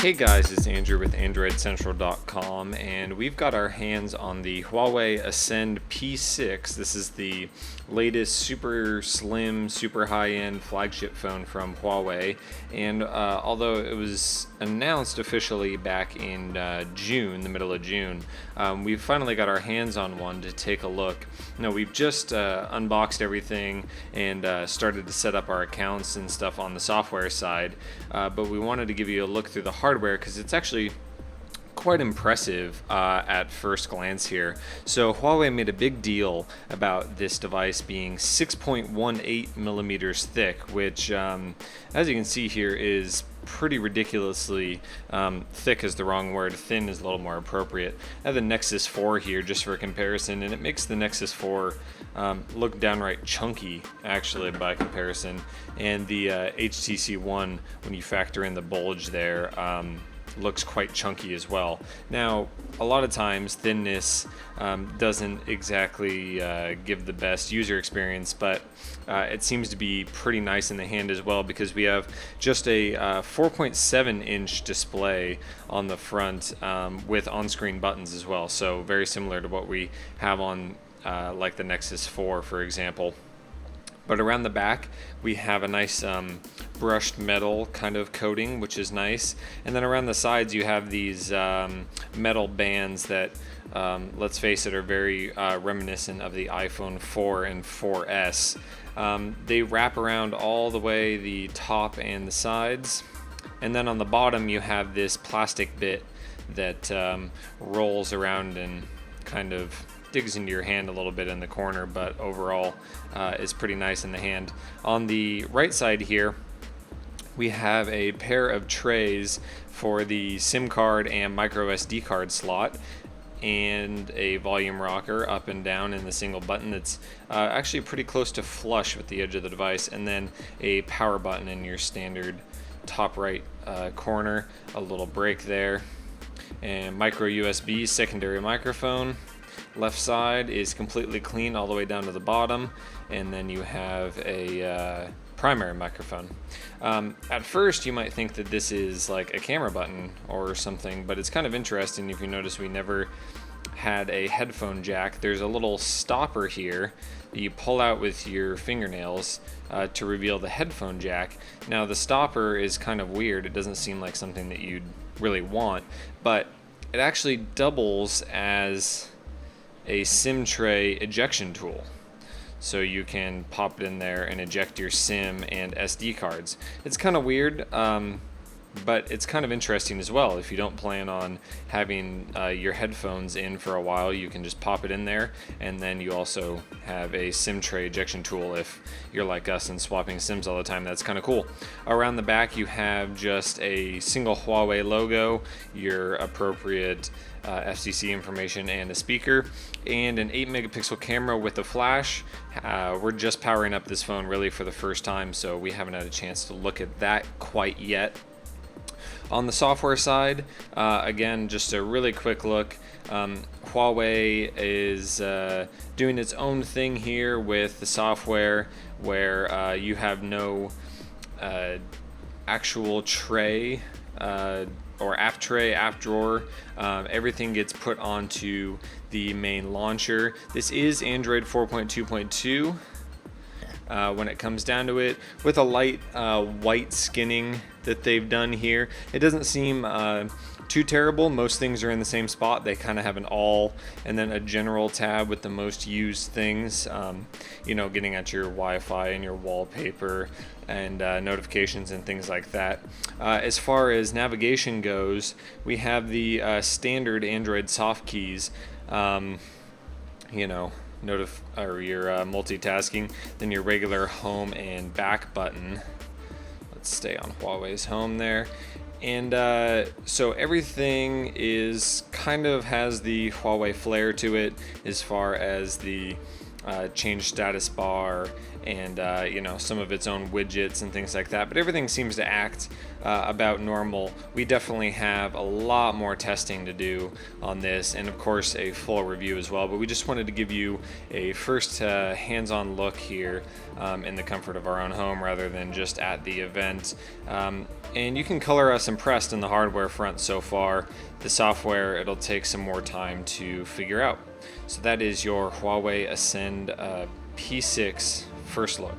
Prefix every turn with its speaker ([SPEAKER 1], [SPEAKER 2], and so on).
[SPEAKER 1] Hey guys, it's Andrew with AndroidCentral.com, and we've got our hands on the Huawei Ascend P6. This is the latest super slim, super high-end flagship phone from Huawei, and although it was announced officially back in June, the middle of June, we've finally got our hands on one to take a look. We've just unboxed everything and started to set up our accounts and stuff on the software side, but we wanted to give you a look through the hardware because it's actually quite impressive at first glance here. So Huawei made a big deal about this device being 6.18 millimeters thick, which as you can see here is pretty ridiculously thick is the wrong word. Thin is a little more appropriate. I have the Nexus 4 here just for comparison, and it makes the Nexus 4 look downright chunky actually by comparison, and the HTC One, when you factor in the bulge there, looks quite chunky as well. Now, a lot of times thinness doesn't exactly give the best user experience, but it seems to be pretty nice in the hand as well, because we have just a 4.7 inch display on the front with on-screen buttons as well, so very similar to what we have on like the Nexus 4, for example. But around the back, we have a nice brushed metal kind of coating, which is nice. And then around the sides, you have these metal bands that, let's face it, are very reminiscent of the iPhone 4 and 4S. They wrap around all the way the top and the sides. And then on the bottom, you have this plastic bit that rolls around and kind of digs into your hand a little bit in the corner, but overall is pretty nice in the hand. On the right side here, we have a pair of trays for the SIM card and micro SD card slot, and a volume rocker up and down in the single button that's actually pretty close to flush with the edge of the device, and then a power button in your standard top right corner, a little break there, and micro USB secondary microphone. Left side is completely clean all the way down to the bottom, and then you have a primary microphone. At first you might think that this is like a camera button or something, but it's kind of interesting. If you notice, we never had a headphone jack. There's a little stopper here that you pull out with your fingernails to reveal the headphone jack. Now the stopper is kind of weird. It doesn't seem like something that you'd really want, but it actually doubles as a SIM tray ejection tool, so you can pop it in there and eject your SIM and SD cards. It's kind of weird, but it's kind of interesting as well. If you don't plan on having your headphones in for a while, you can just pop it in there, and then you also have a SIM tray ejection tool if you're like us and swapping SIMs all the time. That's kind of cool. Around the back, you have just a single Huawei logo, your appropriate FCC information, and a speaker, and an 8 megapixel camera with a flash. We're just powering up this phone really for the first time, so we haven't had a chance to look at that quite yet. On the software side, again, just a really quick look. Huawei is doing its own thing here with the software, where you have no actual tray or app tray, app drawer. Everything gets put onto the main launcher. This is Android 4.2.2 when it comes down to it, with a light white skinning that they've done here. It doesn't seem too terrible. Most things are in the same spot. They kind of have an all and then a general tab with the most used things, getting at your Wi-Fi and your wallpaper and notifications and things like that. As far as navigation goes, we have the standard Android soft keys, or your multitasking, then your regular home and back button. Let's stay on Huawei's home there. And so everything is kind of has the Huawei flair to it as far as the change status bar and some of its own widgets and things like that, but everything seems to act about normal. We definitely have a lot more testing to do on this, and of course a full review as well, but we just wanted to give you a first hands-on look here in the comfort of our own home rather than just at the event. And you can color us impressed in the hardware front so far. The software, it'll take some more time to figure out. So that is your Huawei Ascend P6 first look.